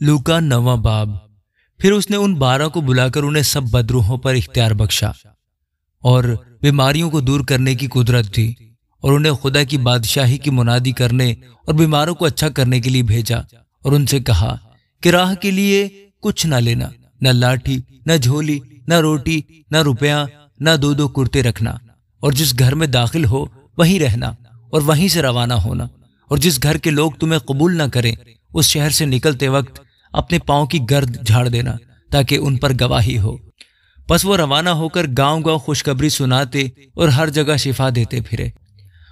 लूका 9वां बाब। फिर उसने उन 12 को बुलाकर उन्हें सब बदरूहों पर इख्तियार बख्शा और बीमारियों को दूर करने की कुदरत दी, और उन्हें खुदा की बादशाही की मुनादी करने और बीमारों को अच्छा करने के लिए भेजा, और उनसे कहा कि राह के लिए कुछ न लेना, न लाठी, न झोली, न रोटी, न रुपया, न दो कुर्ते रखना, और जिस घर में दाखिल हो वहीं रहना और वहीं से रवाना होना, और जिस घर के लोग तुम्हें कबूल न करें उस शहर से निकलते वक्त अपने पांव की गर्द झाड़ देना, ताकि उन पर गवाही हो। बस वो रवाना होकर गांव-गांव खुशखबरी सुनाते और हर जगह शिफा देते फिरे।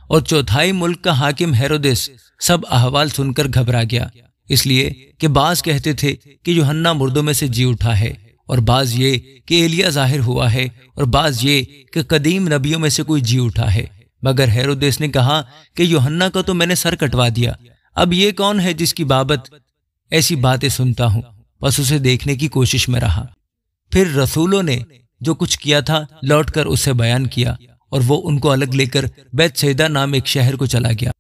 और चौथाई मुल्क का हाकिम हेरोदेस सब अहवाल सुनकर घबरा गया, इसलिए कि बाज कहते थे कि यूहन्ना मुर्दों में से जी उठा है, और बाज ये कि एलिया जाहिर हुआ है, और बाज ये कि कदीम नबियों में से कोई जी उठा है। मगर हेरोदेस ने कहा कि यूहन्ना का तो मैंने सर कटवा दिया, अब ये कौन है जिसकी बाबत ऐसी बातें सुनता हूं। बस उसे देखने की कोशिश में रहा। फिर रसूलों ने जो कुछ किया था लौटकर उससे बयान किया, और वो उनको अलग लेकर बैतसैदा नाम एक शहर को चला गया।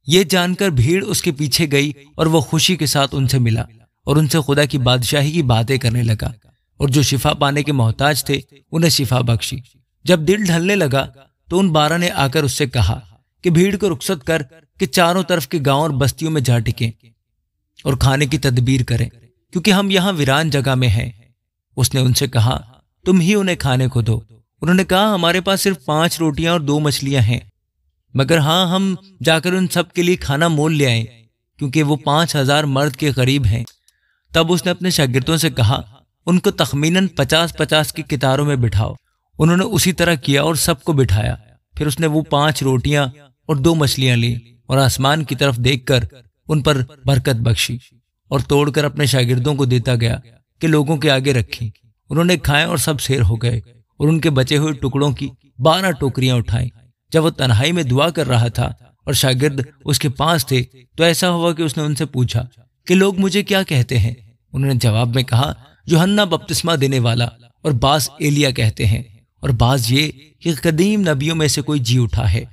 ये जानकर भीड़ उसके पीछे गई, और वो खुशी के साथ उनसे मिला और उनसे खुदा की बादशाही की बातें करने लगा, और जो शिफा पाने के मोहताज थे उन्हें शिफा बख्शी। जब दिल ढलने लगा तो उन 12 ने आकर उससे कहा कि भीड़ को रुखसत कर कि चारों तरफ के गांव और बस्तियों में जा टिकें और खाने की तदबीर करें, क्योंकि हम यहाँ वीरान जगह में हैं। उसने उनसे कहा, तुम ही उन्हें खाने को दो। उन्होंने कहा, हमारे पास सिर्फ 5 रोटियां और 2 मछलियां हैं, मगर हाँ, हम जाकर उन सब के लिए खाना मोल ले आए, क्योंकि वो 5000 मर्द के करीब हैं। तब उसने अपने शागिर्दों से कहा, उनको तखमीनन 50-50 की कितारों में बिठाओ। उन्होंने उसी तरह किया और सबको बिठाया। फिर उसने वो 5 रोटियां और 2 मछलियां ली और आसमान की तरफ देखकर उन पर बरकत बख्शी और तोड़कर अपने शागिर्दों को देता गया कि लोगों के आगे रखी। उन्होंने खाए और सब सेर हो गए, और उनके बचे हुए टुकड़ों की 12 टोकरियां उठाई। जब वो तन्हाई में दुआ कर रहा था और शागिर्द उसके पास थे, तो ऐसा हुआ कि उसने उनसे पूछा कि लोग मुझे क्या कहते हैं। उन्होंने जवाब में कहा, यूहन्ना बपतिस्मा देने वाला, और बाज एलिया कहते हैं, और बाज ये कि कदीम नबियों में से कोई जी उठा है।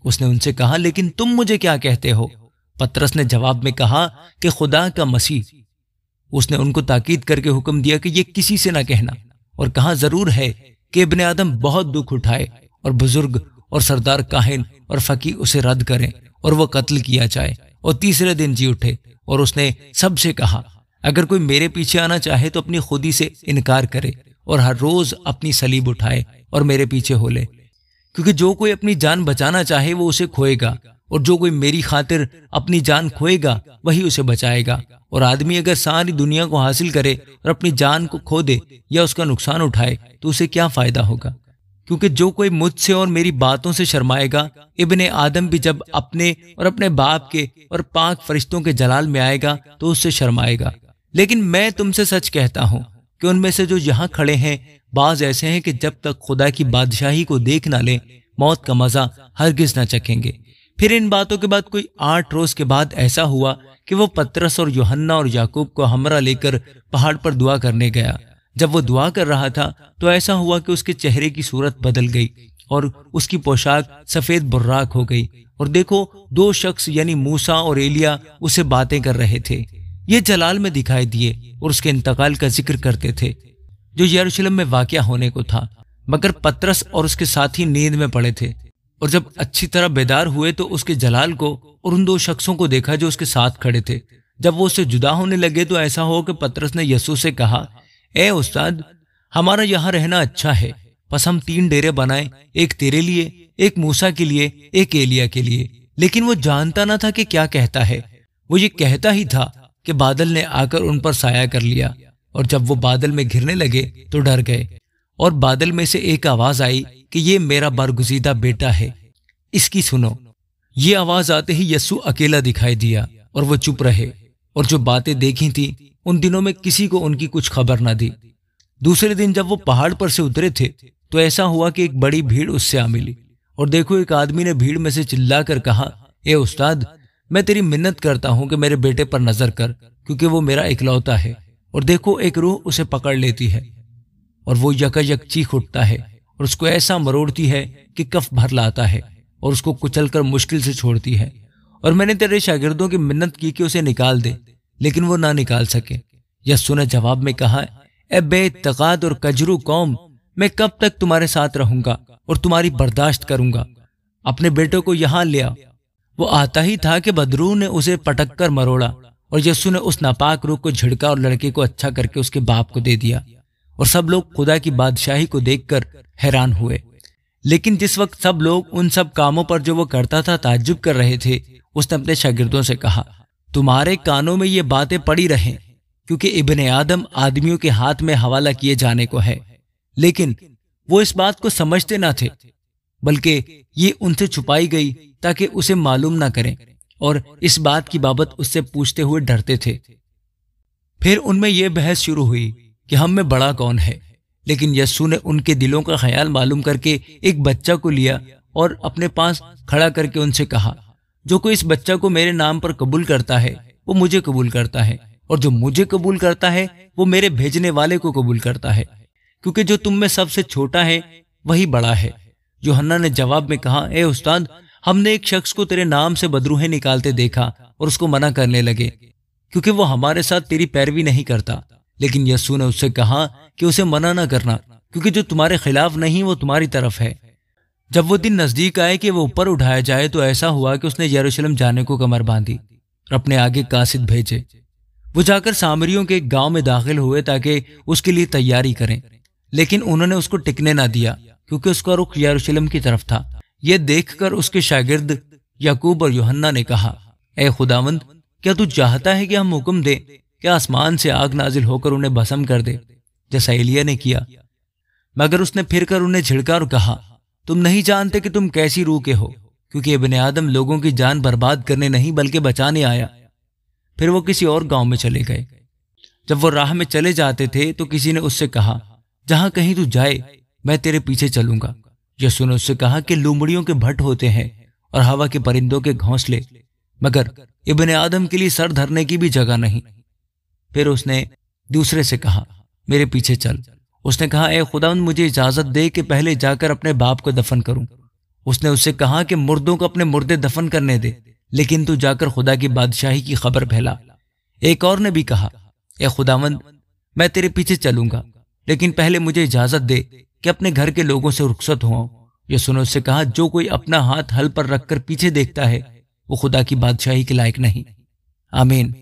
उसने उनसे कहा, लेकिन तुम मुझे क्या कहते हो? पतरस ने जवाब में कहा कि खुदा का मसीह। उसने उनको ताकीद करके हुक्म दिया कि ये किसी से ना कहना, और कहा, जरूर है कि इब्ने आदम बहुत दुख उठाए और बुजुर्ग और सरदार काहिन और फकीह उसे रद्द करें और वो कत्ल किया जाए और तीसरे दिन जी उठे। और उसने सबसे कहा, अगर कोई मेरे पीछे आना चाहे तो अपनी खुदी से इनकार करे और हर रोज अपनी सलीब उठाए और मेरे पीछे हो ले, क्योंकि जो कोई अपनी जान बचाना चाहे वो उसे खोएगा, और जो कोई मेरी खातिर अपनी जान खोएगा वही उसे बचाएगा। और आदमी अगर सारी दुनिया को हासिल करे और अपनी जान को खो दे या उसका नुकसान उठाए तो उसे क्या फायदा होगा? क्योंकि जो कोई मुझसे और मेरी बातों से शर्माएगा, इब्ने आदम भी जब अपने और अपने बाप के और पाक फरिश्तों के जलाल में आएगा तो उससे शर्माएगा। लेकिन मैं तुमसे सच कहता हूँ कि उनमें से जो यहाँ खड़े हैं, बाज ऐसे हैं कि जब तक खुदा की बादशाही को देख ना लें, मौत का मजा हरगिज ना चखेंगे। फिर इन बातों के बाद कोई 8 रोज के बाद ऐसा हुआ कि वो पतरस और यूहन्ना और याकूब को हमरा लेकर पहाड़ पर दुआ करने गया। जब वो दुआ कर रहा था तो ऐसा हुआ कि उसके चेहरे की सूरत बदल गई और उसकी पोशाक सफेद बुर्राक हो गई। और देखो, 2 शख्स यानी मूसा और एलिया उसे बातें कर रहे थे। ये जलाल में दिखाई दिए और उसके इंतकाल का जिक्र करते थे, जो यरूशलेम में वाक़या होने को था। मगर पतरस और उसके साथी नींद में पड़े थे, और जब अच्छी तरह बेदार हुए तो उसके जलाल को और उन 2 शख्सों को देखा जो उसके साथ खड़े थे। जब वो उससे जुदा होने लगे तो ऐसा हो कि पतरस ने यीशु से कहा, ए उस्ताद, हमारा यहाँ रहना अच्छा है, बस हम 3 डेरे बनाएं, एक तेरे लिए, एक मूसा के लिए, एक एलिया के लिए। लेकिन वो जानता ना था कि क्या कहता है। वो ये कहता ही था कि बादल ने आकर उन पर साया कर लिया, और जब वो बादल में घिरने लगे तो डर गए। और बादल में से एक आवाज आई कि ये मेरा बरगुजीदा बेटा है, इसकी सुनो। ये आवाज आते ही यीशु अकेला दिखाई दिया और वो चुप रहे, और जो बातें देखी थी उन दिनों में किसी को उनकी कुछ खबर न दी। दूसरे दिन जब वो पहाड़ पर से उतरे थे तो ऐसा हुआ कि एक बड़ी भीड़ उससे आ मिली। और देखो, एक आदमी ने भीड़ में से चिल्लाकर कहा, ए उस्ताद, मैं तेरी मिन्नत करता हूं कि मेरे बेटे पर नजर कर, क्योंकि वो मेरा इकलौता है। और देखो, एक रूह उसे पकड़ लेती है और वो यकायक चीख उठता है और उसको ऐसा मरोड़ती है कि कफ भर लाता है और उसको कुचलकर मुश्किल से छोड़ती है। और मैंने तेरे शागिर्दों की मिन्नत की कि उसे निकाल दे, लेकिन वो ना निकाल सके। यस्सु ने जवाब में कहा, ए बेइत्तेकाद और कजरू कौम, मैं कब तक तुम्हारे साथ रहूंगा और तुम्हारी बर्दाश्त करूंगा। अपने बेटे को यहाँ ले आ। वो आता ही था कि बदरू ने उसे पटक कर मरोड़ा और यस्सु ने उस नापाक रूह को झिड़का और लड़के को अच्छा करके उसके बाप को दे दिया। और सब लोग खुदा की बादशाही को देखकर हैरान हुए। लेकिन जिस वक्त सब लोग उन सब कामों पर जो वो करता था ताज्जुब कर रहे थे, उसने अपने शागिर्दों से कहा, तुम्हारे कानों में ये बातें पड़ी रहें, क्योंकि इब्ने आदम आदमियों के हाथ में हवाला किए जाने को है। लेकिन वो इस बात को समझते ना थे, बल्कि ये उनसे छुपाई गई ताकि उसे मालूम ना करें, और इस बात की बाबत उससे पूछते हुए डरते थे। फिर उनमें यह बहस शुरू हुई कि हम में बड़ा कौन है। लेकिन यस्सु ने उनके दिलों का ख्याल मालूम करके एक बच्चा को लिया और अपने पास खड़ा करके उनसे कहा, जो कोई इस बच्चा को मेरे नाम पर कबूल करता है वो मुझे कबूल करता है, और जो मुझे कबूल करता है वो मेरे भेजने वाले को कबूल करता है, क्योंकि जो तुम में सबसे छोटा है वही बड़ा है। यूहन्ना ने जवाब में कहा, ए उस्ताद, हमने एक शख्स को तेरे नाम से बदरूहें निकालते देखा और उसको मना करने लगे, क्योंकि वो हमारे साथ तेरी पैरवी नहीं करता। लेकिन यस्सु ने उससे कहा कि उसे मना न करना, क्योंकि जो तुम्हारे खिलाफ नहीं वो तुम्हारी तरफ है। जब वो दिन नजदीक आए कि वो ऊपर उठाया जाए, तो ऐसा हुआ कि उसने यरूशलेम जाने को कमर बांधी और अपने आगे कासिद भेजे। वो जाकर सामरियों के एक गांव में दाखिल हुए ताकि उसके लिए तैयारी करें, लेकिन उन्होंने उसको टिकने ना दिया, क्योंकि उसका रुख यरूशलेम की तरफ था। यह देखकर उसके शागिर्द याकूब और यूहन्ना ने कहा, ए खुदावंद, क्या तू चाहता है कि हम हुक्म दे कि आसमान से आग नाजिल होकर उन्हें भस्म कर दे, जैसा एलिया ने किया? मगर उसने फिरकर उन्हें झिड़का और कहा, तुम नहीं जानते कि तुम कैसी रूह के हो, क्योंकि इब्ने आदम लोगों की जान बर्बाद करने नहीं बल्कि बचाने आया। फिर वो किसी और गांव में चले गए। जब वो राह में चले जाते थे तो किसी ने उससे कहा, जहां कहीं तू जाए मैं तेरे पीछे चलूंगा। यस्सु ने उससे कहा कि लूमड़ियों के भट्ट होते हैं और हवा के परिंदों के घोंसले, मगर इब्ने आदम के लिए सर धरने की भी जगह नहीं। फिर उसने दूसरे से कहा, मेरे पीछे चल। उसने कहा, ए खुदावंद, मुझे इजाजत दे कि पहले जाकर अपने बाप को दफन करूं। उसने उससे कहा कि मुर्दों को अपने मुर्दे दफन करने दे, लेकिन तू जाकर खुदा की बादशाही की खबर फैला। एक और ने भी कहा, ए खुदावंद, मैं तेरे पीछे चलूंगा, लेकिन पहले मुझे इजाजत दे कि अपने घर के लोगों से रुखसत हो। यस्सु ने उससे कहा, जो कोई अपना हाथ हल पर रखकर पीछे देखता है वो खुदा की बादशाही के लायक नहीं। आमीन।